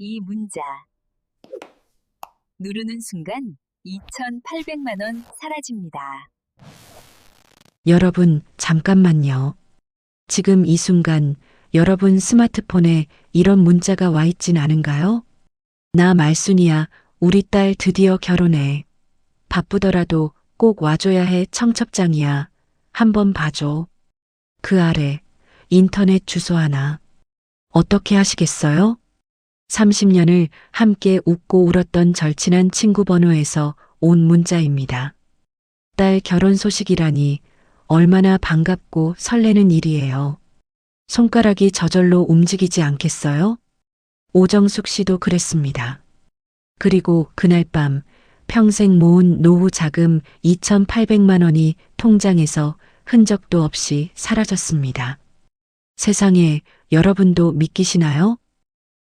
이 문자. 누르는 순간 2,800만 원 사라집니다. 여러분, 잠깐만요. 지금 이 순간 여러분 스마트폰에 이런 문자가 와 있진 않은가요? 나 말순이야. 우리 딸 드디어 결혼해. 바쁘더라도 꼭 와줘야 해. 청첩장이야. 한번 봐줘. 그 아래 인터넷 주소 하나. 어떻게 하시겠어요? 30년을 함께 웃고 울었던 절친한 친구 번호에서 온 문자입니다. 딸 결혼 소식이라니 얼마나 반갑고 설레는 일이에요. 손가락이 저절로 움직이지 않겠어요? 오정숙 씨도 그랬습니다. 그리고 그날 밤 평생 모은 노후 자금 2,800만 원이 통장에서 흔적도 없이 사라졌습니다. 세상에, 여러분도 믿기시나요?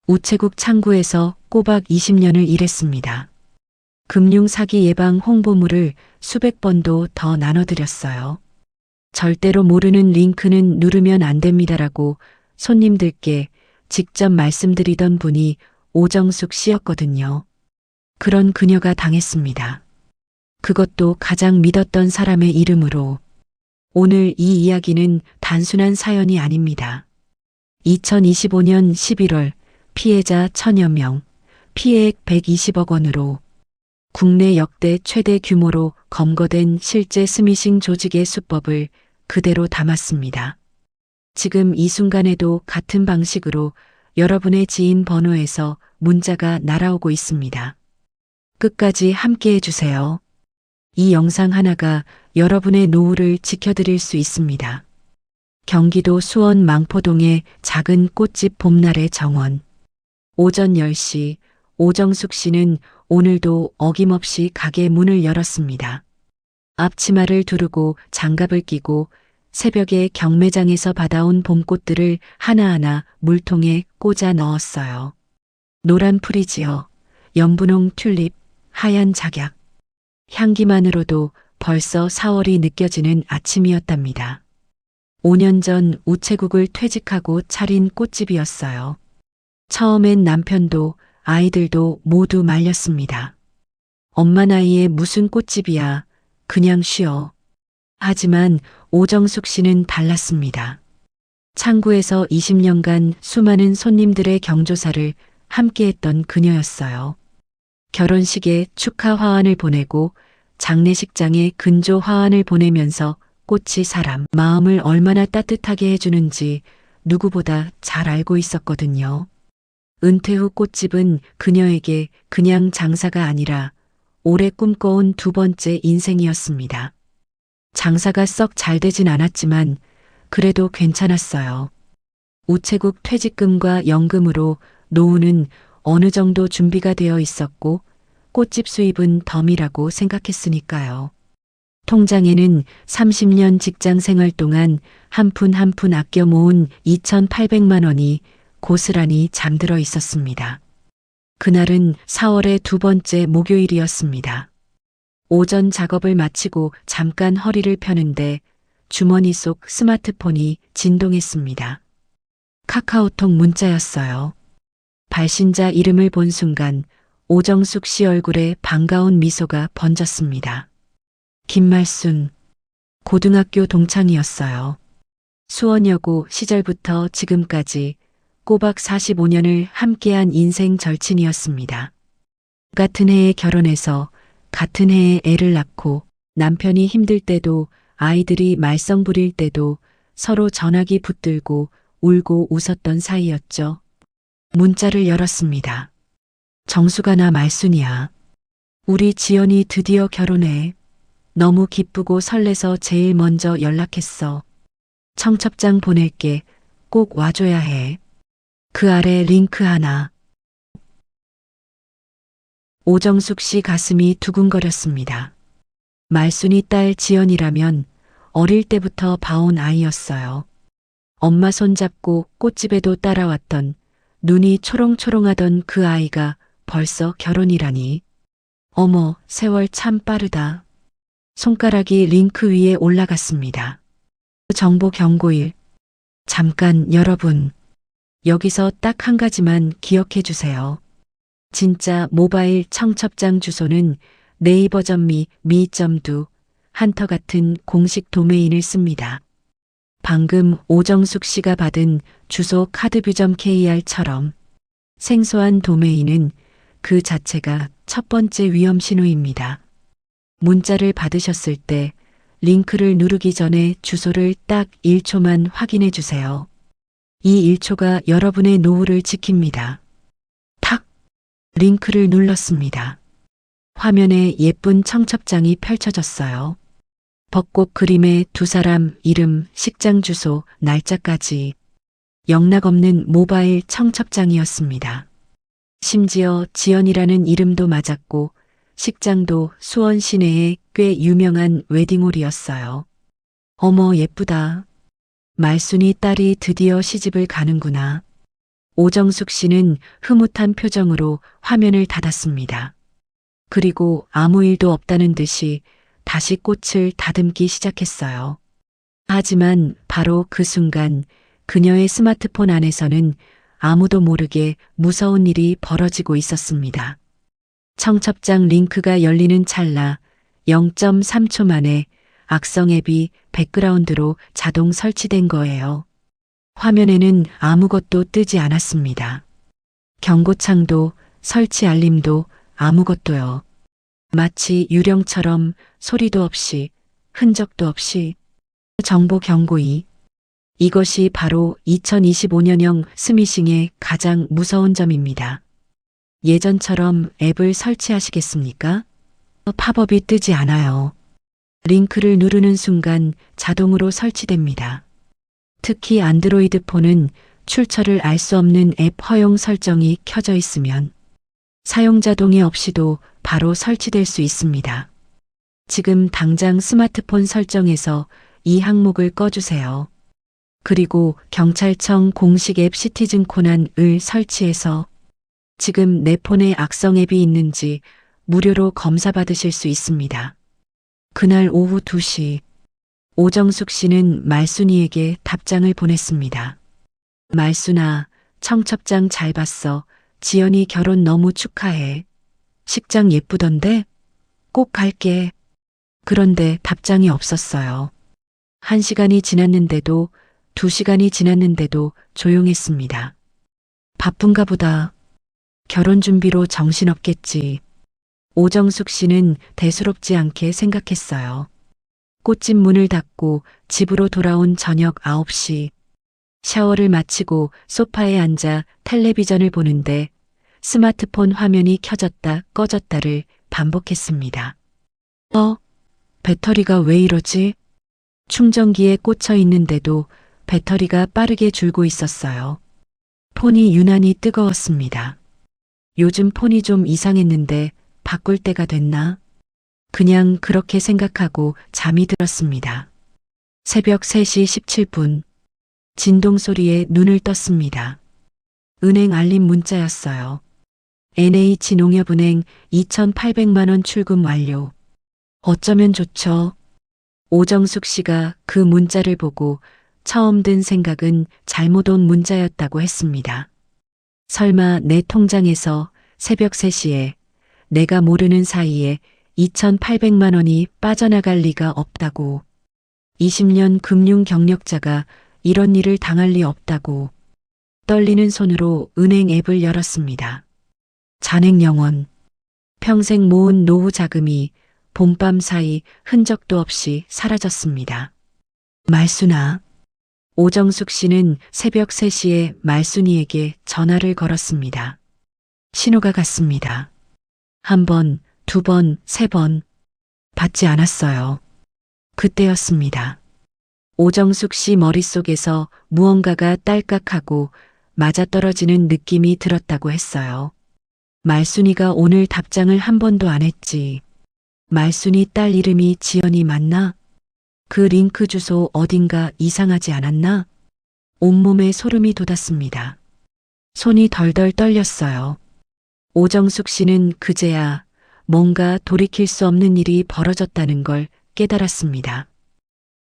우체국 창구에서 꼬박 20년을 일했습니다. 금융 사기 예방 홍보물을 수백 번도 더 나눠드렸어요. 절대로 모르는 링크는 누르면 안 됩니다라고 손님들께 직접 말씀드리던 분이 오정숙 씨였거든요. 그런 그녀가 당했습니다. 그것도 가장 믿었던 사람의 이름으로. 오늘 이 이야기는 단순한 사연이 아닙니다. 2025년 11월 피해자 1,000여 명, 피해액 120억 원으로 국내 역대 최대 규모로 검거된 실제 스미싱 조직의 수법을 그대로 담았습니다. 지금 이 순간에도 같은 방식으로 여러분의 지인 번호에서 문자가 날아오고 있습니다. 끝까지 함께 해주세요. 이 영상 하나가 여러분의 노후를 지켜드릴 수 있습니다. 경기도 수원 망포동의 작은 꽃집 봄날의 정원. 오전 10시 오정숙 씨는 오늘도 어김없이 가게 문을 열었습니다. 앞치마를 두르고 장갑을 끼고 새벽에 경매장에서 받아온 봄꽃들을 하나하나 물통에 꽂아 넣었어요. 노란 프리지어, 연분홍 튤립, 하얀 작약. 향기만으로도 벌써 4월이 느껴지는 아침이었답니다. 5년 전 우체국을 퇴직하고 차린 꽃집이었어요. 처음엔 남편도 아이들도 모두 말렸습니다. 엄마 나이에 무슨 꽃집이야. 그냥 쉬어. 하지만 오정숙 씨는 달랐습니다. 창구에서 20년간 수많은 손님들의 경조사를 함께했던 그녀였어요. 결혼식에 축하 화환을 보내고 장례식장에 근조 화환을 보내면서 꽃이 사람 마음을 얼마나 따뜻하게 해주는지 누구보다 잘 알고 있었거든요. 은퇴 후 꽃집은 그녀에게 그냥 장사가 아니라 오래 꿈꿔온 두 번째 인생이었습니다. 장사가 썩 잘 되진 않았지만 그래도 괜찮았어요. 우체국 퇴직금과 연금으로 노후는 어느 정도 준비가 되어 있었고 꽃집 수입은 덤이라고 생각했으니까요. 통장에는 30년 직장 생활 동안 한 푼 한 푼 아껴 모은 2,800만 원이 고스란히 잠들어 있었습니다. 그날은 4월의 두 번째 목요일이었습니다. 오전 작업을 마치고 잠깐 허리를 펴는데 주머니 속 스마트폰이 진동했습니다. 카카오톡 문자였어요. 발신자 이름을 본 순간 오정숙 씨 얼굴에 반가운 미소가 번졌습니다. 김말순, 고등학교 동창이었어요. 수원여고 시절부터 지금까지 꼬박 45년을 함께한 인생 절친이었습니다. 같은 해에 결혼해서 같은 해에 애를 낳고 남편이 힘들 때도 아이들이 말썽 부릴 때도 서로 전화기 붙들고 울고 웃었던 사이였죠. 문자를 열었습니다. 정수가 나 말순이야. 우리 지연이 드디어 결혼해. 너무 기쁘고 설레서 제일 먼저 연락했어. 청첩장 보낼게. 꼭 와줘야 해. 그 아래 링크 하나. 오정숙 씨 가슴이 두근거렸습니다. 말순이 딸 지연이라면 어릴 때부터 봐온 아이였어요. 엄마 손잡고 꽃집에도 따라왔던 눈이 초롱초롱하던 그 아이가 벌써 결혼이라니. 어머, 세월 참 빠르다. 손가락이 링크 위에 올라갔습니다. 정보 경고일. 잠깐 여러분. 여기서 딱 한 가지만 기억해 주세요. 진짜 모바일 청첩장 주소는 네이버.me, me.do, 한터 같은 공식 도메인을 씁니다. 방금 오정숙 씨가 받은 주소 카드뷰.kr처럼 생소한 도메인은 그 자체가 첫 번째 위험 신호입니다. 문자를 받으셨을 때 링크를 누르기 전에 주소를 딱 1초만 확인해 주세요. 이 1초가 여러분의 노후를 지킵니다. 탁! 링크를 눌렀습니다. 화면에 예쁜 청첩장이 펼쳐졌어요. 벚꽃 그림에 두 사람 이름, 식장 주소, 날짜까지 영락없는 모바일 청첩장이었습니다. 심지어 지연이라는 이름도 맞았고 식장도 수원 시내의 꽤 유명한 웨딩홀이었어요. 어머 예쁘다. 말순이 딸이 드디어 시집을 가는구나. 오정숙 씨는 흐뭇한 표정으로 화면을 닫았습니다. 그리고 아무 일도 없다는 듯이 다시 꽃을 다듬기 시작했어요. 하지만 바로 그 순간 그녀의 스마트폰 안에서는 아무도 모르게 무서운 일이 벌어지고 있었습니다. 청첩장 링크가 열리는 찰나 0.3초 만에 악성 앱이 백그라운드로 자동 설치된 거예요. 화면에는 아무것도 뜨지 않았습니다. 경고창도 설치 알림도 아무것도요. 마치 유령처럼 소리도 없이 흔적도 없이 정보 경고이. 이것이 바로 2025년형 스미싱의 가장 무서운 점입니다. 예전처럼 앱을 설치하시겠습니까? 팝업이 뜨지 않아요. 링크를 누르는 순간 자동으로 설치됩니다. 특히 안드로이드 폰은 출처를 알 수 없는 앱 허용 설정이 켜져 있으면 사용자 동의 없이도 바로 설치될 수 있습니다. 지금 당장 스마트폰 설정에서 이 항목을 꺼주세요. 그리고 경찰청 공식 앱 시티즌 코난을 설치해서 지금 내 폰에 악성 앱이 있는지 무료로 검사받으실 수 있습니다. 그날 오후 2시 오정숙 씨는 말순이에게 답장을 보냈습니다. 말순아, 청첩장 잘 봤어. 지연이 결혼 너무 축하해. 식장 예쁘던데? 꼭 갈게. 그런데 답장이 없었어요. 1시간이 지났는데도 2시간이 지났는데도 조용했습니다. 바쁜가 보다. 결혼 준비로 정신없겠지. 오정숙 씨는 대수롭지 않게 생각했어요. 꽃집 문을 닫고 집으로 돌아온 저녁 9시. 샤워를 마치고 소파에 앉아 텔레비전을 보는데 스마트폰 화면이 켜졌다 꺼졌다를 반복했습니다. 배터리가 왜 이러지? 충전기에 꽂혀 있는데도 배터리가 빠르게 줄고 있었어요. 폰이 유난히 뜨거웠습니다. 요즘 폰이 좀 이상했는데 바꿀 때가 됐나? 그냥 그렇게 생각하고 잠이 들었습니다. 새벽 3시 17분. 진동 소리에 눈을 떴습니다. 은행 알림 문자였어요. NH농협은행 2,800만 원 출금 완료. 어쩌면 좋죠. 오정숙 씨가 그 문자를 보고 처음 든 생각은 잘못 온 문자였다고 했습니다. 설마 내 통장에서 새벽 3시에 내가 모르는 사이에 2,800만 원이 빠져나갈 리가 없다고. 20년 금융 경력자가 이런 일을 당할 리 없다고. 떨리는 손으로 은행 앱을 열었습니다. 잔액 0원. 평생 모은 노후 자금이 봄밤 사이 흔적도 없이 사라졌습니다. 말순아. 오정숙 씨는 새벽 3시에 말순이에게 전화를 걸었습니다. 신호가 갔습니다. 1번, 2번, 3번. 받지 않았어요. 그때였습니다. 오정숙 씨 머릿속에서 무언가가 딸깍하고 맞아떨어지는 느낌이 들었다고 했어요. 말순이가 오늘 답장을 한 번도 안 했지. 말순이 딸 이름이 지연이 맞나? 그 링크 주소 어딘가 이상하지 않았나? 온몸에 소름이 돋았습니다. 손이 덜덜 떨렸어요. 오정숙 씨는 그제야 뭔가 돌이킬 수 없는 일이 벌어졌다는 걸 깨달았습니다.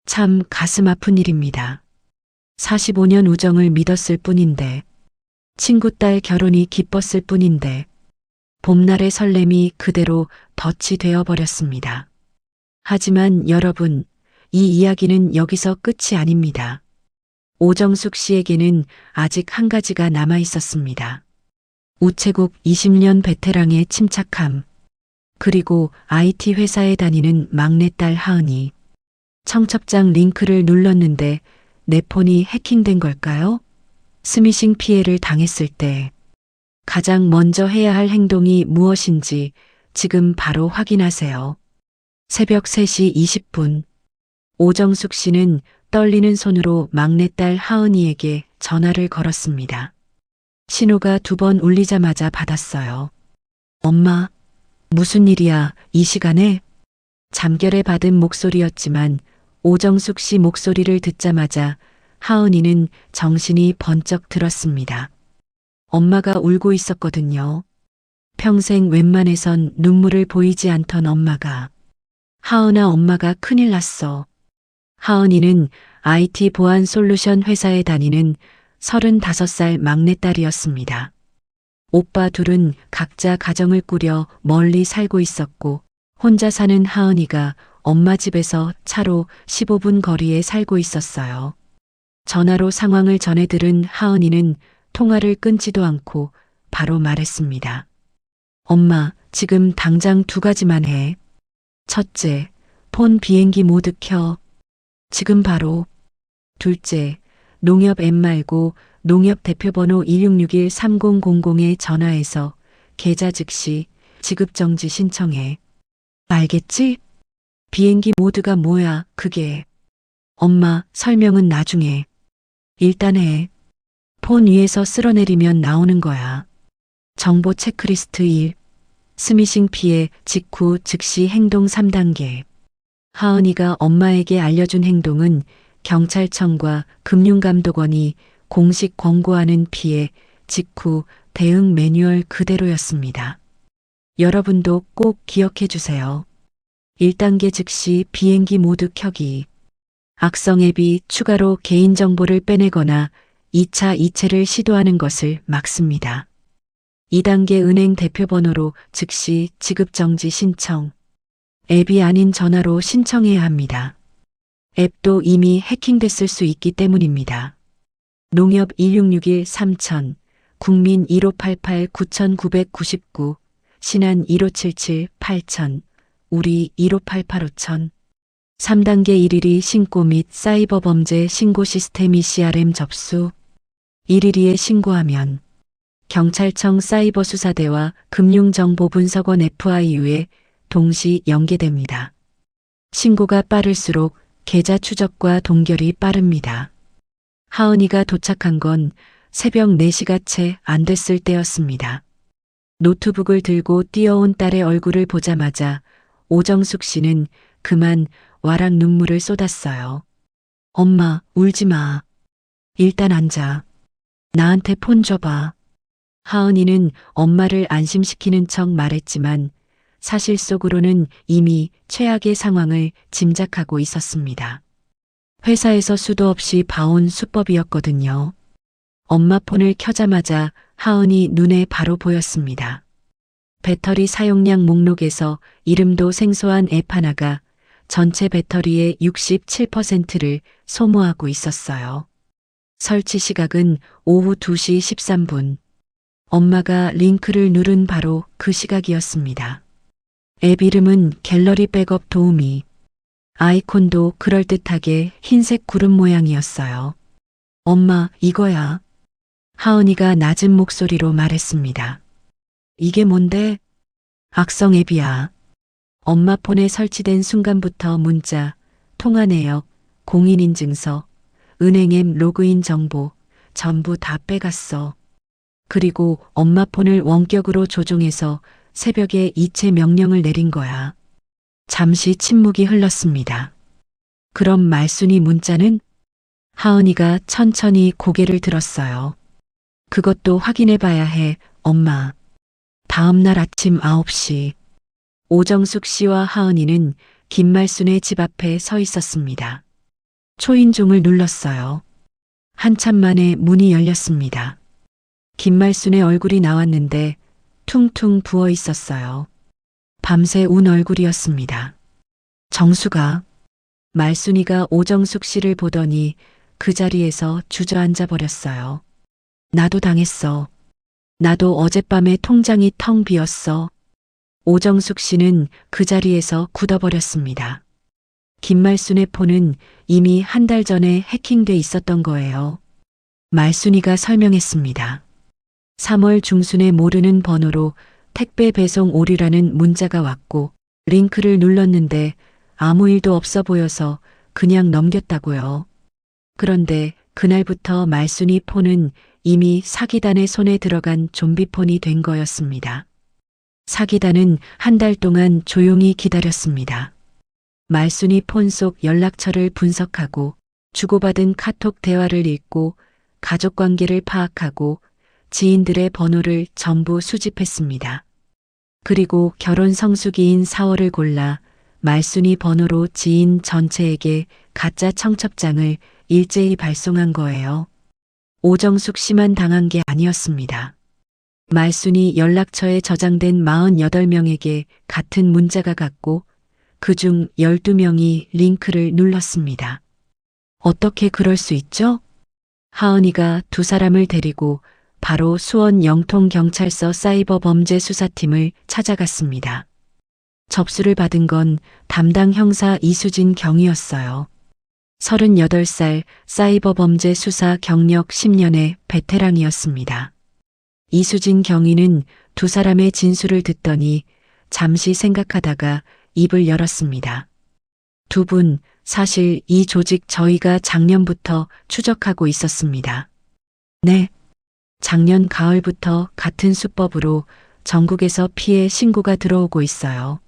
참 가슴 아픈 일입니다. 45년 우정을 믿었을 뿐인데 친구 딸 결혼이 기뻤을 뿐인데 봄날의 설렘이 그대로 덫이 되어 버렸습니다. 하지만 여러분, 이 이야기는 여기서 끝이 아닙니다. 오정숙 씨에게는 아직 한 가지가 남아 있었습니다. 우체국 20년 베테랑의 침착함, 그리고 IT 회사에 다니는 막내딸 하은이. 청첩장 링크를 눌렀는데 내 폰이 해킹된 걸까요? 스미싱 피해를 당했을 때 가장 먼저 해야 할 행동이 무엇인지 지금 바로 확인하세요. 새벽 3시 20분. 오정숙 씨는 떨리는 손으로 막내딸 하은이에게 전화를 걸었습니다. 신호가 2번 울리자마자 받았어요. 엄마, 무슨 일이야, 이 시간에? 잠결에 받은 목소리였지만 오정숙 씨 목소리를 듣자마자 하은이는 정신이 번쩍 들었습니다. 엄마가 울고 있었거든요. 평생 웬만해선 눈물을 보이지 않던 엄마가. 하은아, 엄마가 큰일 났어. 하은이는 IT 보안 솔루션 회사에 다니는 35살 막내딸이었습니다. 오빠 둘은 각자 가정을 꾸려 멀리 살고 있었고 혼자 사는 하은이가 엄마 집에서 차로 15분 거리에 살고 있었어요. 전화로 상황을 전해 들은 하은이는 통화를 끊지도 않고 바로 말했습니다. 엄마, 지금 당장 2가지만 해. 첫째, 폰 비행기 모드 켜. 지금 바로. 둘째, 농협 앱 말고 농협 대표번호 1661-3000에 전화해서 계좌 즉시 지급정지 신청해. 알겠지? 비행기 모드가 뭐야, 그게. 엄마, 설명은 나중에. 일단 해. 폰 위에서 쓸어내리면 나오는 거야. 정보 체크리스트 1. 스미싱 피해 직후 즉시 행동 3단계. 하은이가 엄마에게 알려준 행동은 경찰청과 금융감독원이 공식 권고하는 피해 직후 대응 매뉴얼 그대로였습니다. 여러분도 꼭 기억해 주세요. 1단계 즉시 비행기 모드 켜기. 악성 앱이 추가로 개인정보를 빼내거나 2차 이체를 시도하는 것을 막습니다. 2단계 은행 대표번호로 즉시 지급정지 신청. 앱이 아닌 전화로 신청해야 합니다. 앱도 이미 해킹됐을 수 있기 때문입니다. 농협 1661-3000, 국민 1588-9999, 신한 1577-8000, 우리 1588-5000. 3단계 112 신고 및 사이버 범죄 신고 시스템 CRM 접수. 112에 신고하면 경찰청 사이버수사대와 금융정보분석원 FIU에 동시 연계됩니다. 신고가 빠를수록 계좌 추적과 동결이 빠릅니다. 하은이가 도착한 건 새벽 4시가 채 안 됐을 때였습니다. 노트북을 들고 뛰어온 딸의 얼굴을 보자마자 오정숙 씨는 그만 와락 눈물을 쏟았어요. 엄마, 울지 마. 일단 앉아. 나한테 폰 줘봐. 하은이는 엄마를 안심시키는 척 말했지만 사실 속으로는 이미 최악의 상황을 짐작하고 있었습니다. 회사에서 수도 없이 봐온 수법이었거든요. 엄마 폰을 켜자마자 하은이 눈에 바로 보였습니다. 배터리 사용량 목록에서 이름도 생소한 앱 하나가 전체 배터리의 67%를 소모하고 있었어요. 설치 시각은 오후 2시 13분. 엄마가 링크를 누른 바로 그 시각이었습니다. 앱 이름은 갤러리 백업 도우미. 아이콘도 그럴듯하게 흰색 구름 모양이었어요. 엄마, 이거야. 하은이가 낮은 목소리로 말했습니다. 이게 뭔데? 악성 앱이야. 엄마 폰에 설치된 순간부터 문자, 통화 내역, 공인인증서, 은행앱 로그인 정보 전부 다 빼갔어. 그리고 엄마 폰을 원격으로 조종해서 새벽에 이체 명령을 내린 거야. 잠시 침묵이 흘렀습니다. 그럼 말순이 문자는? 하은이가 천천히 고개를 들었어요. 그것도 확인해 봐야 해, 엄마. 다음 날 아침 9시. 오정숙 씨와 하은이는 김말순의 집 앞에 서 있었습니다. 초인종을 눌렀어요. 한참 만에 문이 열렸습니다. 김말순의 얼굴이 나왔는데 퉁퉁 부어 있었어요. 밤새 운 얼굴이었습니다. 정수가. 말순이가 오정숙 씨를 보더니 그 자리에서 주저앉아 버렸어요. 나도 당했어. 나도 어젯밤에 통장이 텅 비었어. 오정숙 씨는 그 자리에서 굳어버렸습니다. 김말순의 폰은 이미 한 달 전에 해킹돼 있었던 거예요. 말순이가 설명했습니다. 3월 중순에 모르는 번호로 택배 배송 오류라는 문자가 왔고 링크를 눌렀는데 아무 일도 없어 보여서 그냥 넘겼다고요. 그런데 그날부터 말순이 폰은 이미 사기단의 손에 들어간 좀비폰이 된 거였습니다. 사기단은 한 달 동안 조용히 기다렸습니다. 말순이 폰 속 연락처를 분석하고 주고받은 카톡 대화를 읽고 가족관계를 파악하고 지인들의 번호를 전부 수집했습니다. 그리고 결혼 성수기인 4월을 골라 말순이 번호로 지인 전체에게 가짜 청첩장을 일제히 발송한 거예요. 오정숙 씨만 당한 게 아니었습니다. 말순이 연락처에 저장된 48명에게 같은 문자가 갔고 그중 12명이 링크를 눌렀습니다. 어떻게 그럴 수 있죠? 하은이가 두 사람을 데리고 바로 수원 영통경찰서 사이버범죄수사팀을 찾아갔습니다. 접수를 받은 건 담당 형사 이수진 경이었어요. 38살 사이버범죄 수사 경력 10년의 베테랑이었습니다. 이수진 경위는 두 사람의 진술을 듣더니 잠시 생각하다가 입을 열었습니다. 두 분, 사실 이 조직 저희가 작년부터 추적하고 있었습니다. 네. 작년 가을부터 같은 수법으로 전국에서 피해 신고가 들어오고 있어요.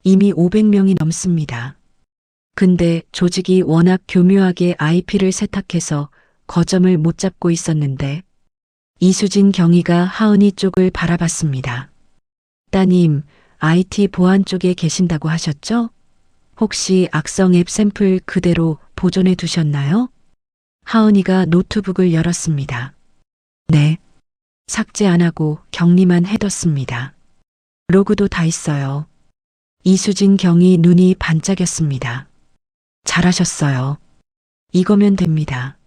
이미 500명이 넘습니다. 근데 조직이 워낙 교묘하게 IP를 세탁해서 거점을 못 잡고 있었는데 이수진 경위가 하은이 쪽을 바라봤습니다. 따님, IT 보안 쪽에 계신다고 하셨죠? 혹시 악성 앱 샘플 그대로 보존해 두셨나요? 하은이가 노트북을 열었습니다. 네. 삭제 안 하고 격리만 해뒀습니다. 로그도 다 있어요. 이수진 경위 눈이 반짝였습니다. 잘하셨어요. 이거면 됩니다.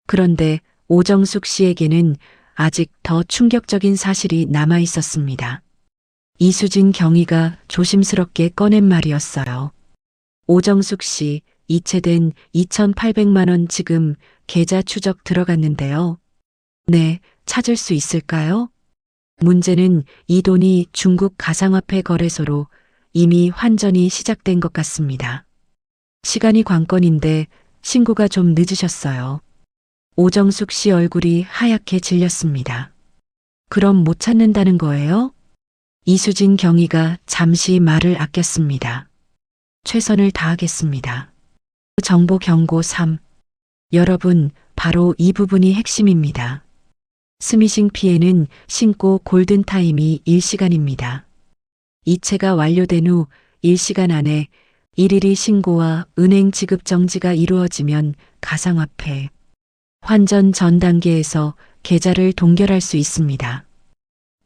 그런데 오정숙 씨에게는 아직 더 충격적인 사실이 남아 있었습니다. 이수진 경위가 조심스럽게 꺼낸 말이었어요. 오정숙 씨, 이체된 2,800만 원 지금 계좌 추적 들어갔는데요. 네, 찾을 수 있을까요? 문제는 이 돈이 중국 가상화폐 거래소로 이미 환전이 시작된 것 같습니다. 시간이 관건인데 신고가 좀 늦으셨어요. 오정숙 씨 얼굴이 하얗게 질렸습니다. 그럼 못 찾는다는 거예요? 이수진 경위가 잠시 말을 아꼈습니다. 최선을 다하겠습니다. 정보 경고 3. 여러분, 바로 이 부분이 핵심입니다. 스미싱 피해는 신고 골든타임이 1시간입니다. 이체가 완료된 후 1시간 안에 일일이 신고와 은행 지급 정지가 이루어지면 가상화폐 환전 전 단계에서 계좌를 동결할 수 있습니다.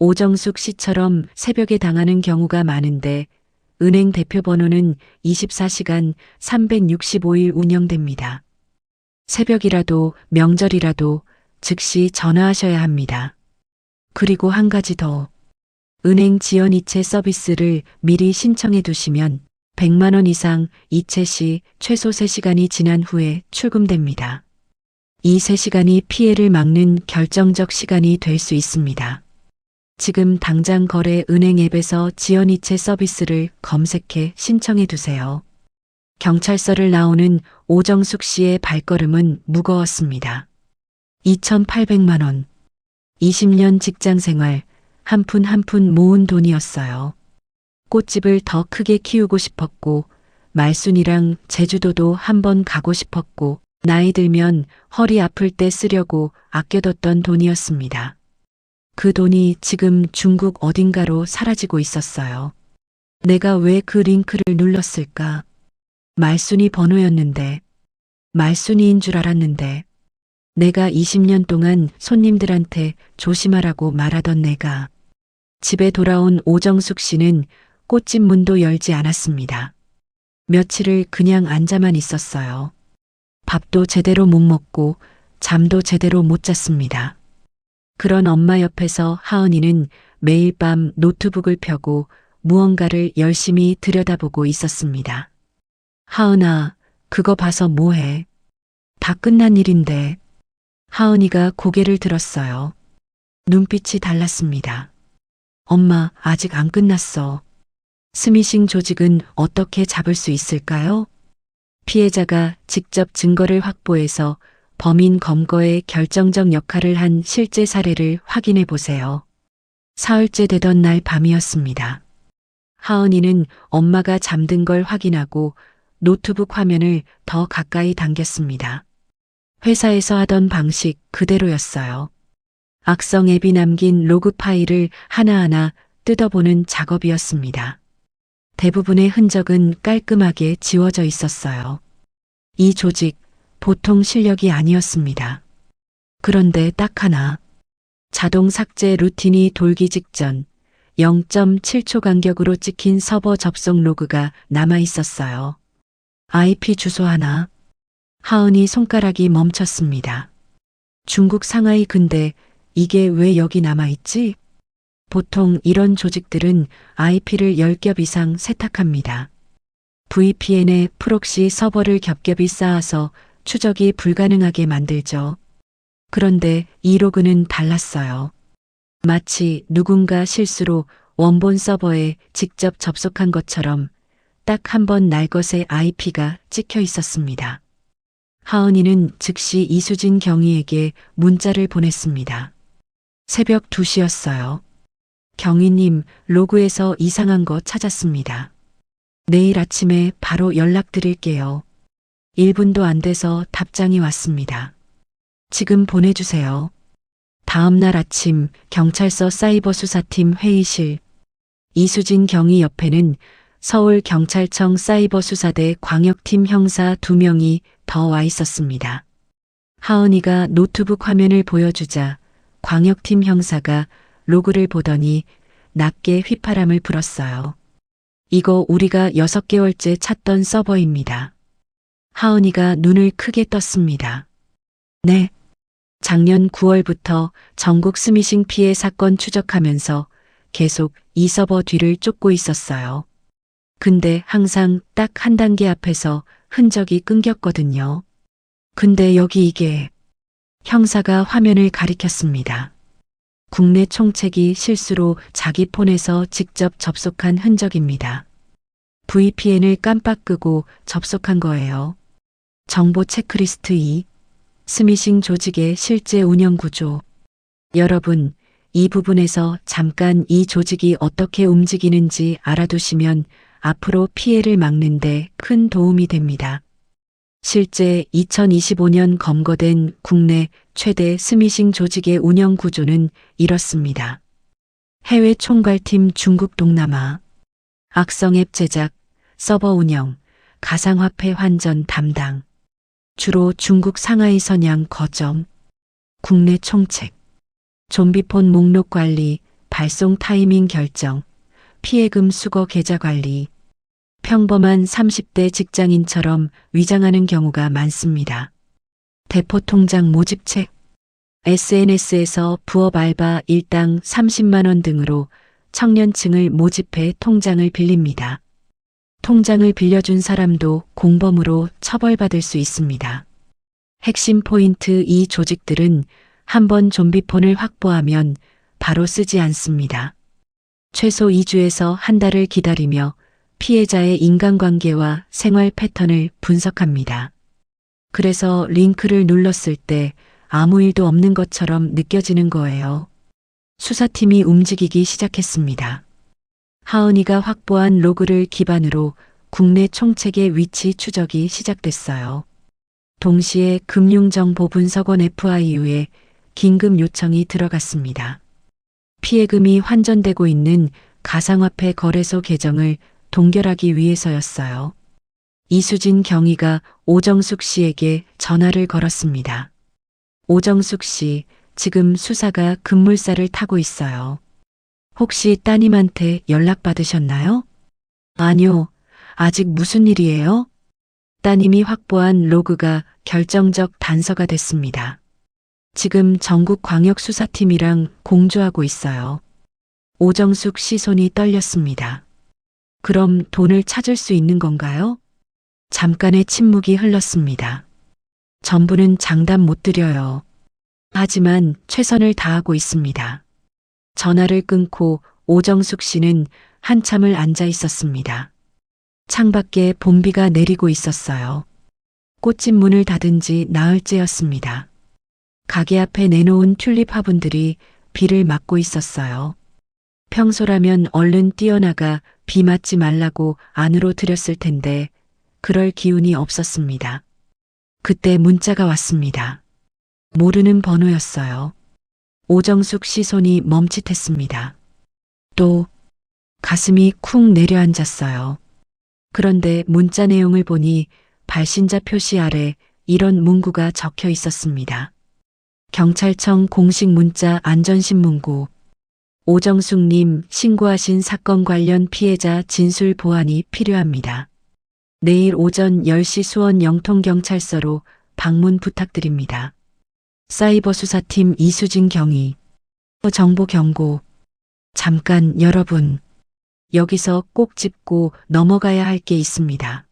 오정숙 씨처럼 새벽에 당하는 경우가 많은데 은행 대표 번호는 24시간 365일 운영됩니다. 새벽이라도 명절이라도 즉시 전화하셔야 합니다. 그리고 한 가지 더. 은행 지연 이체 서비스를 미리 신청해 두시면 100만 원 이상 이체 시 최소 3시간이 지난 후에 출금됩니다. 이 3시간이 피해를 막는 결정적 시간이 될 수 있습니다. 지금 당장 거래 은행 앱에서 지연 이체 서비스를 검색해 신청해 두세요. 경찰서를 나오는 오정숙 씨의 발걸음은 무거웠습니다. 2,800만 원. 20년 직장 생활, 한 푼 한 푼 모은 돈이었어요. 꽃집을 더 크게 키우고 싶었고, 말순이랑 제주도도 한번 가고 싶었고, 나이 들면 허리 아플 때 쓰려고 아껴뒀던 돈이었습니다. 그 돈이 지금 중국 어딘가로 사라지고 있었어요. 내가 왜 그 링크를 눌렀을까? 말순이 번호였는데, 말순이인 줄 알았는데, 내가 20년 동안 손님들한테 조심하라고 말하던 내가. 집에 돌아온 오정숙 씨는 꽃집 문도 열지 않았습니다. 며칠을 그냥 앉아만 있었어요. 밥도 제대로 못 먹고 잠도 제대로 못 잤습니다. 그런 엄마 옆에서 하은이는 매일 밤 노트북을 펴고 무언가를 열심히 들여다보고 있었습니다. 하은아, 그거 봐서 뭐해? 다 끝난 일인데. 하은이가 고개를 들었어요. 눈빛이 달랐습니다. 엄마, 아직 안 끝났어. 스미싱 조직은 어떻게 잡을 수 있을까요? 피해자가 직접 증거를 확보해서 범인 검거에 결정적 역할을 한 실제 사례를 확인해 보세요. 사흘째 되던 날 밤이었습니다. 하은이는 엄마가 잠든 걸 확인하고 노트북 화면을 더 가까이 당겼습니다. 회사에서 하던 방식 그대로였어요. 악성 앱이 남긴 로그 파일을 하나하나 뜯어보는 작업이었습니다. 대부분의 흔적은 깔끔하게 지워져 있었어요. 이 조직, 보통 실력이 아니었습니다. 그런데 딱 하나, 자동 삭제 루틴이 돌기 직전 0.7초 간격으로 찍힌 서버 접속 로그가 남아 있었어요. IP 주소 하나. 하은이 손가락이 멈췄습니다. 중국 상하이. 근데 이게 왜 여기 남아있지? 보통 이런 조직들은 IP를 10겹 이상 세탁합니다. VPN에 프록시 서버를 겹겹이 쌓아서 추적이 불가능하게 만들죠. 그런데 이 로그는 달랐어요. 마치 누군가 실수로 원본 서버에 직접 접속한 것처럼 딱 한 번 날 것의 IP가 찍혀 있었습니다. 하은이는 즉시 이수진 경위에게 문자를 보냈습니다. 새벽 2시였어요. 경위님, 로그에서 이상한 거 찾았습니다. 내일 아침에 바로 연락드릴게요. 1분도 안 돼서 답장이 왔습니다. 지금 보내주세요. 다음 날 아침 경찰서 사이버 수사팀 회의실. 이수진 경위 옆에는 서울경찰청 사이버수사대 광역팀 형사 2명이 더 와 있었습니다. 하은이가 노트북 화면을 보여주자 광역팀 형사가 로그를 보더니 낮게 휘파람을 불었어요. 이거 우리가 6개월째 찾던 서버입니다. 하은이가 눈을 크게 떴습니다. 네. 작년 9월부터 전국 스미싱 피해 사건 추적하면서 계속 이 서버 뒤를 쫓고 있었어요. 근데 항상 딱 한 단계 앞에서 흔적이 끊겼거든요. 근데 여기 이게. 형사가 화면을 가리켰습니다. 국내 총책이 실수로 자기 폰에서 직접 접속한 흔적입니다. VPN을 깜빡 끄고 접속한 거예요. 정보 체크리스트 2. 스미싱 조직의 실제 운영 구조. 여러분, 이 부분에서 잠깐 이 조직이 어떻게 움직이는지 알아두시면 앞으로 피해를 막는데 큰 도움이 됩니다. 실제 2025년 검거된 국내 최대 스미싱 조직의 운영 구조는 이렇습니다. 해외 총괄팀 중국 동남아, 악성 앱 제작, 서버 운영, 가상화폐 환전 담당, 주로 중국 상하이 선양 거점, 국내 총책, 좀비폰 목록 관리, 발송 타이밍 결정, 피해금 수거 계좌 관리. 평범한 30대 직장인처럼 위장하는 경우가 많습니다. 대포 통장 모집책, SNS에서 부업 알바 일당 30만 원 등으로 청년층을 모집해 통장을 빌립니다. 통장을 빌려준 사람도 공범으로 처벌받을 수 있습니다. 핵심 포인트. 이 조직들은 한번 좀비폰을 확보하면 바로 쓰지 않습니다. 최소 2주에서 한 달을 기다리며 피해자의 인간관계와 생활 패턴을 분석합니다. 그래서 링크를 눌렀을 때 아무 일도 없는 것처럼 느껴지는 거예요. 수사팀이 움직이기 시작했습니다. 하은이가 확보한 로그를 기반으로 국내 총책의 위치 추적이 시작됐어요. 동시에 금융정보분석원 FIU에 긴급 요청이 들어갔습니다. 피해금이 환전되고 있는 가상화폐 거래소 계정을 동결하기 위해서였어요. 이수진 경위가 오정숙 씨에게 전화를 걸었습니다. 오정숙 씨, 지금 수사가 급물살을 타고 있어요. 혹시 따님한테 연락 받으셨나요? 아니요. 아직 무슨 일이에요? 따님이 확보한 로그가 결정적 단서가 됐습니다. 지금 전국광역수사팀이랑 공조하고 있어요. 오정숙 씨 손이 떨렸습니다. 그럼 돈을 찾을 수 있는 건가요? 잠깐의 침묵이 흘렀습니다. 전부는 장담 못 드려요. 하지만 최선을 다하고 있습니다. 전화를 끊고 오정숙 씨는 한참을 앉아 있었습니다. 창밖에 봄비가 내리고 있었어요. 꽃집 문을 닫은 지 나흘째였습니다. 가게 앞에 내놓은 튤립 화분들이 비를 막고 있었어요. 평소라면 얼른 뛰어나가 비 맞지 말라고 안으로 들였을 텐데 그럴 기운이 없었습니다. 그때 문자가 왔습니다. 모르는 번호였어요. 오정숙 씨 손이 멈칫했습니다. 또 가슴이 쿵 내려앉았어요. 그런데 문자 내용을 보니 발신자 표시 아래 이런 문구가 적혀 있었습니다. 경찰청 공식 문자 안전신문고. 오정숙님 신고하신 사건 관련 피해자 진술 보완이 필요합니다. 내일 오전 10시 수원 영통경찰서로 방문 부탁드립니다. 사이버수사팀 이수진 경위. 정보 경고. 잠깐 여러분. 여기서 꼭 짚고 넘어가야 할 게 있습니다.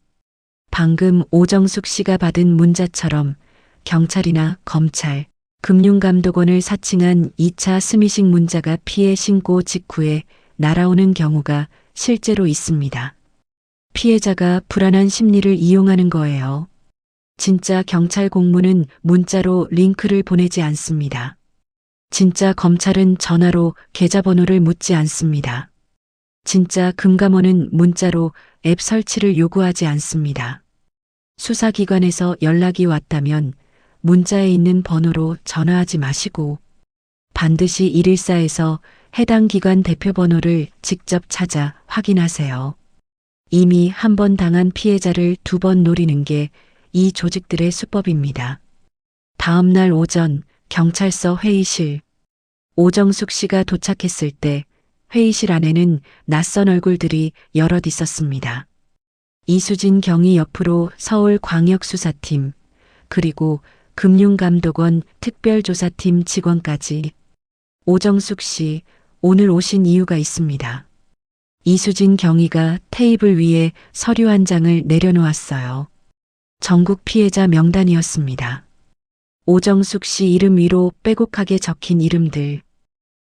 방금 오정숙 씨가 받은 문자처럼 경찰이나 검찰, 금융감독원을 사칭한 2차 스미싱 문자가 피해 신고 직후에 날아오는 경우가 실제로 있습니다. 피해자가 불안한 심리를 이용하는 거예요. 진짜 경찰 공무는 문자로 링크를 보내지 않습니다. 진짜 검찰은 전화로 계좌번호를 묻지 않습니다. 진짜 금감원은 문자로 앱 설치를 요구하지 않습니다. 수사기관에서 연락이 왔다면 문자에 있는 번호로 전화하지 마시고 반드시 114에서 해당 기관 대표 번호를 직접 찾아 확인하세요. 이미 한 번 당한 피해자를 2번 노리는 게 이 조직들의 수법입니다. 다음 날 오전 경찰서 회의실. 오정숙 씨가 도착했을 때 회의실 안에는 낯선 얼굴들이 여럿 있었습니다. 이수진 경위 옆으로 서울광역수사팀, 그리고 금융감독원 특별조사팀 직원까지. 오정숙 씨, 오늘 오신 이유가 있습니다. 이수진 경위가 테이블 위에 서류 한 장을 내려놓았어요. 전국 피해자 명단이었습니다. 오정숙 씨 이름 위로 빼곡하게 적힌 이름들.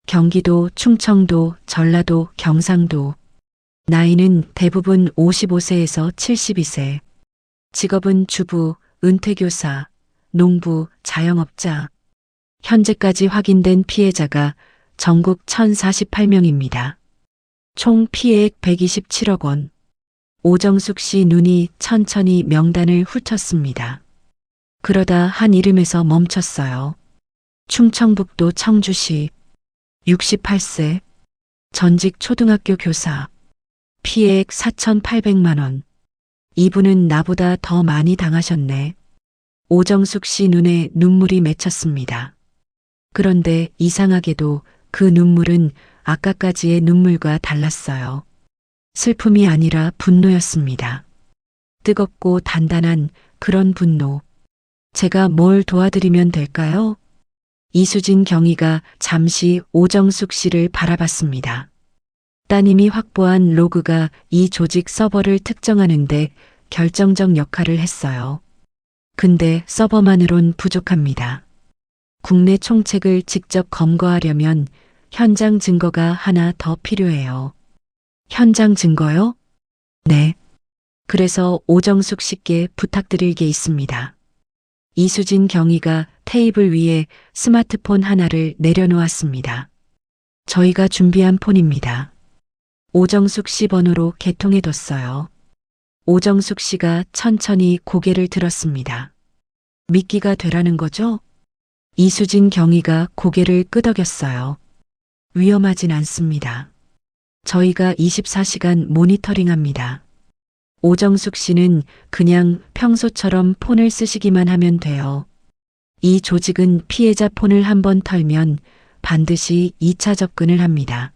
경기도, 충청도, 전라도, 경상도. 나이는 대부분 55세에서 72세. 직업은 주부, 은퇴교사, 농부, 자영업자. 현재까지 확인된 피해자가 전국 1,048명입니다. 총 피해액 127억 원. 오정숙 씨 눈이 천천히 명단을 훑었습니다. 그러다 한 이름에서 멈췄어요. 충청북도 청주시. 68세. 전직 초등학교 교사. 피해액 4,800만 원. 이분은 나보다 더 많이 당하셨네. 오정숙 씨 눈에 눈물이 맺혔습니다. 그런데 이상하게도 그 눈물은 아까까지의 눈물과 달랐어요. 슬픔이 아니라 분노였습니다. 뜨겁고 단단한 그런 분노. 제가 뭘 도와드리면 될까요? 이수진 경위가 잠시 오정숙 씨를 바라봤습니다. 따님이 확보한 로그가 이 조직 서버를 특정하는데 결정적 역할을 했어요. 근데 서버만으론 부족합니다. 국내 총책을 직접 검거하려면 현장 증거가 하나 더 필요해요. 현장 증거요? 네. 그래서 오정숙 씨께 부탁드릴 게 있습니다. 이수진 경위가 테이블 위에 스마트폰 하나를 내려놓았습니다. 저희가 준비한 폰입니다. 오정숙 씨 번호로 개통해뒀어요. 오정숙 씨가 천천히 고개를 들었습니다. 믿기가 되라는 거죠? 이수진 경위가 고개를 끄덕였어요. 위험하진 않습니다. 저희가 24시간 모니터링합니다. 오정숙 씨는 그냥 평소처럼 폰을 쓰시기만 하면 돼요. 이 조직은 피해자 폰을 한번 털면 반드시 2차 접근을 합니다.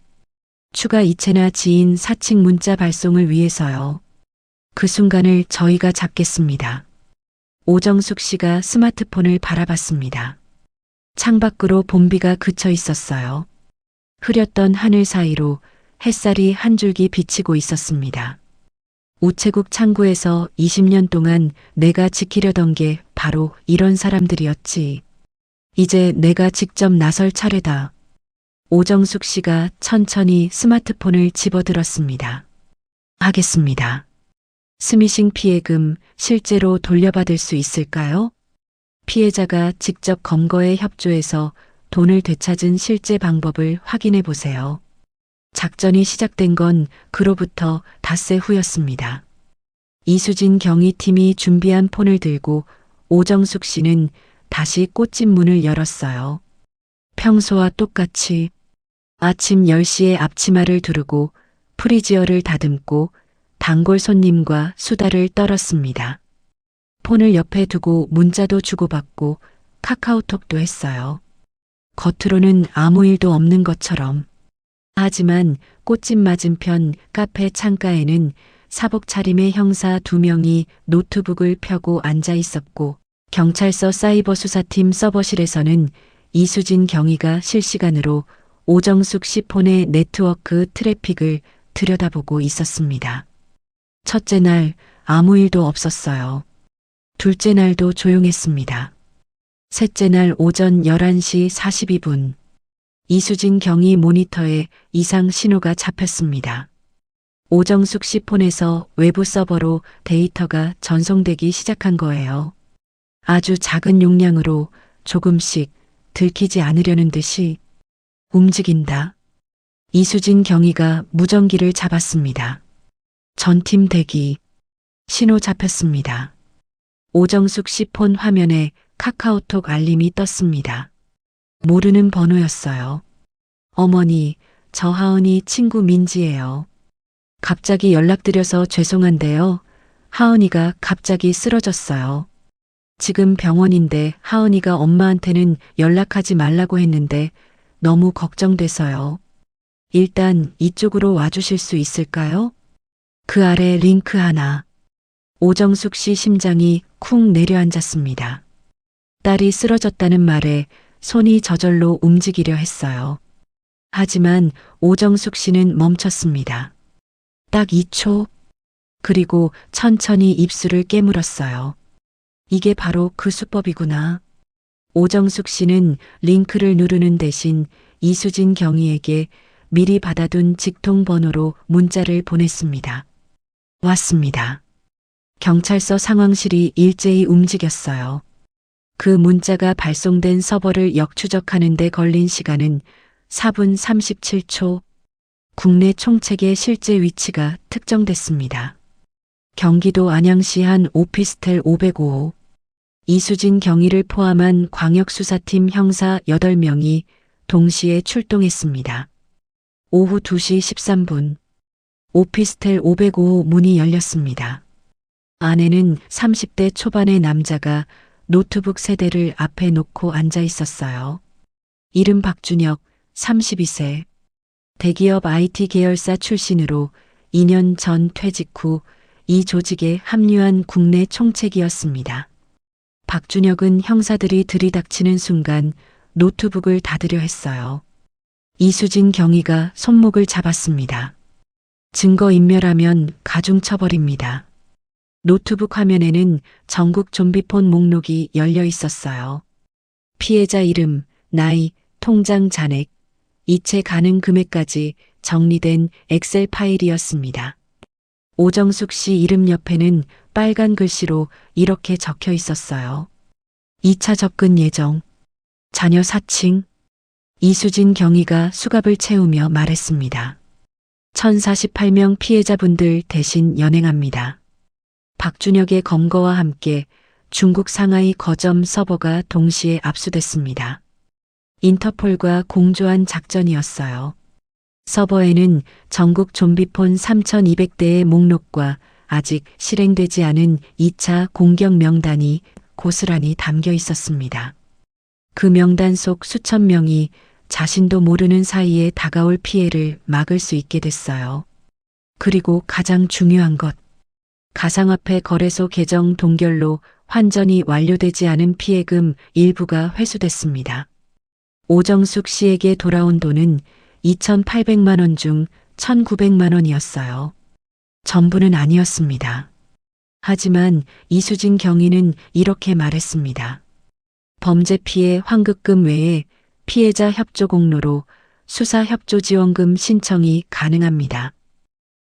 추가 이체나 지인 사칭 문자 발송을 위해서요. 그 순간을 저희가 잡겠습니다. 오정숙 씨가 스마트폰을 바라봤습니다. 창밖으로 봄비가 그쳐 있었어요. 흐렸던 하늘 사이로 햇살이 한 줄기 비치고 있었습니다. 우체국 창구에서 20년 동안 내가 지키려던 게 바로 이런 사람들이었지. 이제 내가 직접 나설 차례다. 오정숙 씨가 천천히 스마트폰을 집어들었습니다. 하겠습니다. 스미싱 피해금 실제로 돌려받을 수 있을까요? 피해자가 직접 검거에 협조해서 돈을 되찾은 실제 방법을 확인해 보세요. 작전이 시작된 건 그로부터 닷새 후였습니다. 이수진 경위팀이 준비한 폰을 들고 오정숙 씨는 다시 꽃집 문을 열었어요. 평소와 똑같이 아침 10시에 앞치마를 두르고 프리지어를 다듬고 단골 손님과 수다를 떨었습니다. 폰을 옆에 두고 문자도 주고받고 카카오톡도 했어요. 겉으로는 아무 일도 없는 것처럼. 하지만 꽃집 맞은편 카페 창가에는 사복 차림의 형사 2명이 노트북을 펴고 앉아 있었고 경찰서 사이버 수사팀 서버실에서는 이수진 경위가 실시간으로 오정숙 씨 폰의 네트워크 트래픽을 들여다보고 있었습니다. 첫째 날 아무 일도 없었어요. 둘째 날도 조용했습니다. 셋째 날 오전 11시 42분. 이수진 경위 모니터에 이상 신호가 잡혔습니다. 오정숙 씨 폰에서 외부 서버로 데이터가 전송되기 시작한 거예요. 아주 작은 용량으로 조금씩 들키지 않으려는 듯이 움직인다. 이수진 경위가 무전기를 잡았습니다. 전팀 대기. 신호 잡혔습니다. 오정숙 씨 폰 화면에 카카오톡 알림이 떴습니다. 모르는 번호였어요. 어머니, 저 하은이 친구 민지예요. 갑자기 연락드려서 죄송한데요. 하은이가 갑자기 쓰러졌어요. 지금 병원인데 하은이가 엄마한테는 연락하지 말라고 했는데 너무 걱정돼서요. 일단 이쪽으로 와주실 수 있을까요? 그 아래 링크 하나. 오정숙 씨 심장이 쿵 내려앉았습니다. 딸이 쓰러졌다는 말에 손이 저절로 움직이려 했어요. 하지만 오정숙 씨는 멈췄습니다. 딱 2초. 그리고 천천히 입술을 깨물었어요. 이게 바로 그 수법이구나. 오정숙 씨는 링크를 누르는 대신 이수진 경위에게 미리 받아둔 직통번호로 문자를 보냈습니다. 왔습니다. 경찰서 상황실이 일제히 움직였어요. 그 문자가 발송된 서버를 역추적하는 데 걸린 시간은 4분 37초. 국내 총책의 실제 위치가 특정됐습니다. 경기도 안양시 한 오피스텔 505호. 이수진 경위를 포함한 광역수사팀 형사 8명이 동시에 출동했습니다. 오후 2시 13분. 오피스텔 505호 문이 열렸습니다. 안에는 30대 초반의 남자가 노트북 3대를 앞에 놓고 앉아 있었어요. 이름 박준혁, 32세. 대기업 IT 계열사 출신으로 2년 전 퇴직 후 이 조직에 합류한 국내 총책이었습니다. 박준혁은 형사들이 들이닥치는 순간 노트북을 닫으려 했어요. 이수진 경위가 손목을 잡았습니다. 증거인멸하면 가중처벌입니다. 노트북 화면에는 전국 좀비폰 목록이 열려 있었어요. 피해자 이름, 나이, 통장 잔액, 이체 가능 금액까지 정리된 엑셀 파일이었습니다. 오정숙 씨 이름 옆에는 빨간 글씨로 이렇게 적혀 있었어요. 2차 접근 예정. 자녀 사칭. 이수진 경위가 수갑을 채우며 말했습니다. 1048명 피해자분들 대신 연행합니다. 박준혁의 검거와 함께 중국 상하이 거점 서버가 동시에 압수됐습니다. 인터폴과 공조한 작전이었어요. 서버에는 전국 좀비폰 3,200대의 목록과 아직 실행되지 않은 2차 공격 명단이 고스란히 담겨 있었습니다. 그 명단 속 수천 명이 자신도 모르는 사이에 다가올 피해를 막을 수 있게 됐어요. 그리고 가장 중요한 것. 가상화폐 거래소 계정 동결로 환전이 완료되지 않은 피해금 일부가 회수됐습니다. 오정숙 씨에게 돌아온 돈은 2,800만 원 중 1,900만 원이었어요. 전부는 아니었습니다. 하지만 이수진 경위는 이렇게 말했습니다. 범죄 피해 환급금 외에 피해자 협조 공로로 수사 협조 지원금 신청이 가능합니다.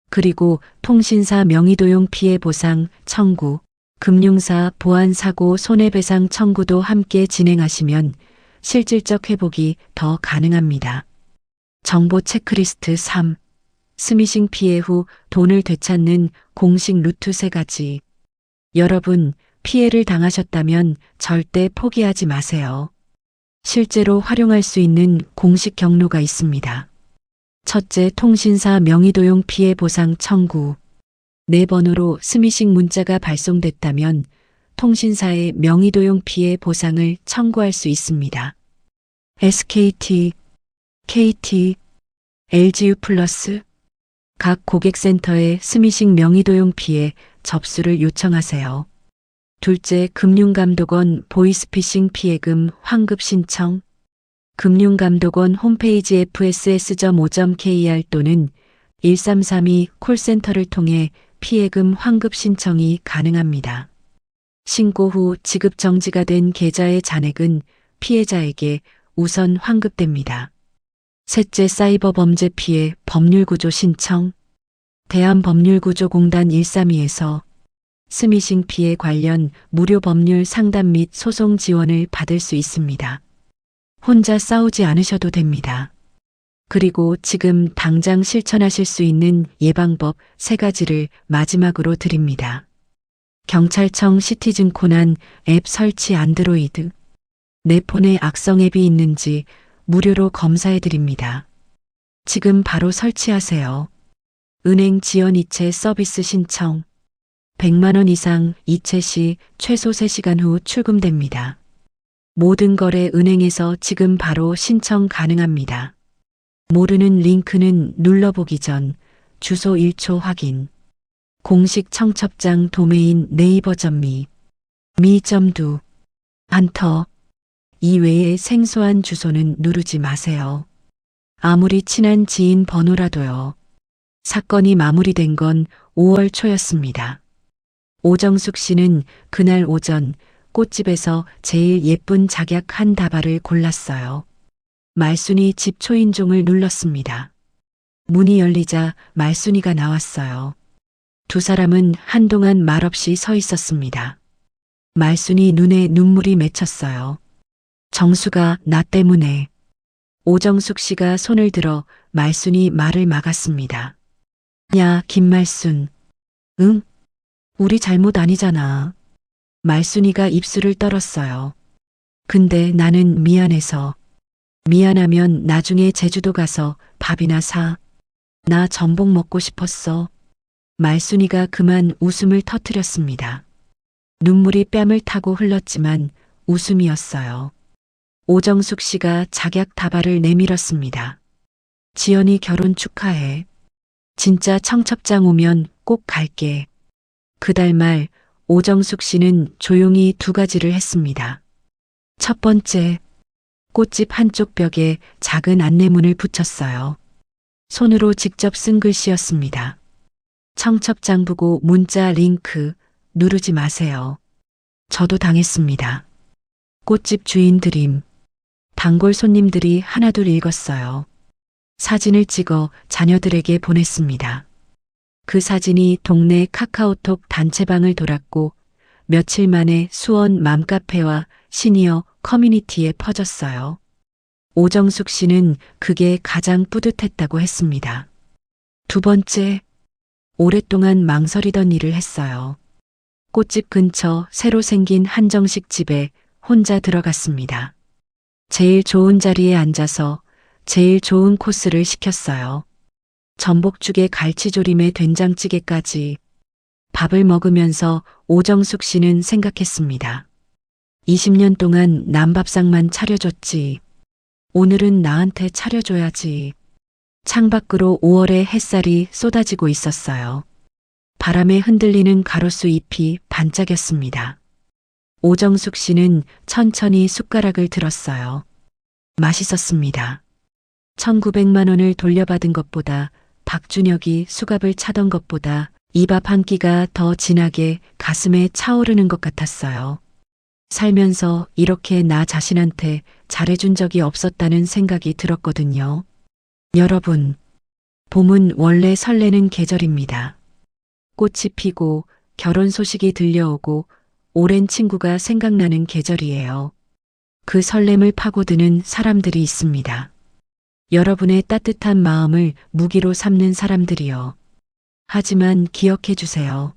그리고 통신사 명의도용 피해 보상 청구, 금융사 보안 사고 손해배상 청구도 함께 진행하시면 실질적 회복이 더 가능합니다. 정보 체크리스트 3. 스미싱 피해 후 돈을 되찾는 공식 루트 3가지. 여러분, 피해를 당하셨다면 절대 포기하지 마세요. 실제로 활용할 수 있는 공식 경로가 있습니다. 첫째, 통신사 명의도용 피해 보상 청구. 내 번호로 스미싱 문자가 발송됐다면 통신사의 명의도용 피해 보상을 청구할 수 있습니다. SKT, KT, LGU 플러스 각 고객센터에 스미싱 명의도용 피해 접수를 요청하세요. 둘째, 금융감독원 보이스피싱 피해금 환급 신청. 금융감독원 홈페이지 fss.o.kr 또는 1332 콜센터를 통해 피해금 환급 신청이 가능합니다. 신고 후 지급 정지가 된 계좌의 잔액은 피해자에게 우선 환급됩니다. 셋째, 사이버 범죄 피해 법률구조 신청. 대한법률구조공단 132에서 스미싱 피해 관련 무료 법률 상담 및 소송 지원을 받을 수 있습니다. 혼자 싸우지 않으셔도 됩니다. 그리고 지금 당장 실천하실 수 있는 예방법 3가지를 마지막으로 드립니다. 경찰청 시티즌 코난 앱 설치 안드로이드. 내 폰에 악성 앱이 있는지 무료로 검사해 드립니다. 지금 바로 설치하세요. 은행 지연 이체 서비스 신청. 100만 원 이상 이체 시 최소 3시간 후 출금됩니다. 모든 거래 은행에서 지금 바로 신청 가능합니다. 모르는 링크는 눌러보기 전 주소 1초 확인. 공식 청첩장 도메인 네이버.미, 미.두, 안터. 이외에 생소한 주소는 누르지 마세요. 아무리 친한 지인 번호라도요. 사건이 마무리된 건 5월 초였습니다. 오정숙 씨는 그날 오전 꽃집에서 제일 예쁜 작약 한 다발을 골랐어요. 말순이 집 초인종을 눌렀습니다. 문이 열리자 말순이가 나왔어요. 두 사람은 한동안 말없이 서 있었습니다. 말순이 눈에 눈물이 맺혔어요. 정수가 나 때문에. 오정숙 씨가 손을 들어 말순이 말을 막았습니다. 야, 김말순. 응? 우리 잘못 아니잖아. 말순이가 입술을 떨었어요. 근데 나는 미안해서. 미안하면 나중에 제주도 가서 밥이나 사. 나 전복 먹고 싶었어. 말순이가 그만 웃음을 터뜨렸습니다. 눈물이 뺨을 타고 흘렀지만 웃음이었어요. 오정숙 씨가 작약 다발을 내밀었습니다. 지연이 결혼 축하해. 진짜 청첩장 오면 꼭 갈게. 그달 말 오정숙 씨는 조용히 2가지를 했습니다. 첫 번째, 꽃집 한쪽 벽에 작은 안내문을 붙였어요. 손으로 직접 쓴 글씨였습니다. 청첩장 보고 문자 링크 누르지 마세요. 저도 당했습니다. 꽃집 주인 드림. 단골 손님들이 하나둘 읽었어요. 사진을 찍어 자녀들에게 보냈습니다. 그 사진이 동네 카카오톡 단체방을 돌았고 며칠 만에 수원 맘카페와 시니어 커뮤니티에 퍼졌어요. 오정숙 씨는 그게 가장 뿌듯했다고 했습니다. 두 번째, 오랫동안 망설이던 일을 했어요. 꽃집 근처 새로 생긴 한정식 집에 혼자 들어갔습니다. 제일 좋은 자리에 앉아서 제일 좋은 코스를 시켰어요. 전복죽에 갈치조림에 된장찌개까지. 밥을 먹으면서 오정숙 씨는 생각했습니다. 20년 동안 남 밥상만 차려줬지. 오늘은 나한테 차려줘야지. 창밖으로 5월의 햇살이 쏟아지고 있었어요. 바람에 흔들리는 가로수 잎이 반짝였습니다. 오정숙 씨는 천천히 숟가락을 들었어요. 맛있었습니다. 1900만 원을 돌려받은 것보다 박준혁이 수갑을 차던 것보다 이 밥 한 끼가 더 진하게 가슴에 차오르는 것 같았어요. 살면서 이렇게 나 자신한테 잘해준 적이 없었다는 생각이 들었거든요. 여러분, 봄은 원래 설레는 계절입니다. 꽃이 피고 결혼 소식이 들려오고 오랜 친구가 생각나는 계절이에요. 그 설렘을 파고드는 사람들이 있습니다. 여러분의 따뜻한 마음을 무기로 삼는 사람들이요. 하지만 기억해 주세요.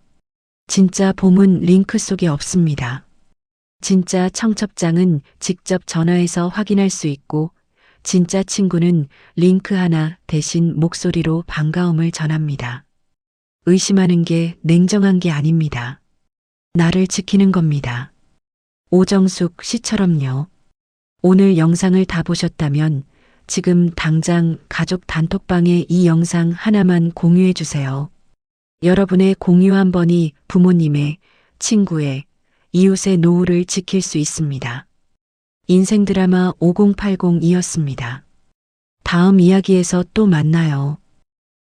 진짜 봄은 링크 속에 없습니다. 진짜 청첩장은 직접 전화해서 확인할 수 있고, 진짜 친구는 링크 하나 대신 목소리로 반가움을 전합니다. 의심하는 게 냉정한 게 아닙니다. 나를 지키는 겁니다. 오정숙 씨처럼요. 오늘 영상을 다 보셨다면 지금 당장 가족 단톡방에 이 영상 하나만 공유해 주세요. 여러분의 공유 한 번이 부모님의, 친구의, 이웃의 노후를 지킬 수 있습니다. 인생 드라마 5080이었습니다. 다음 이야기에서 또 만나요.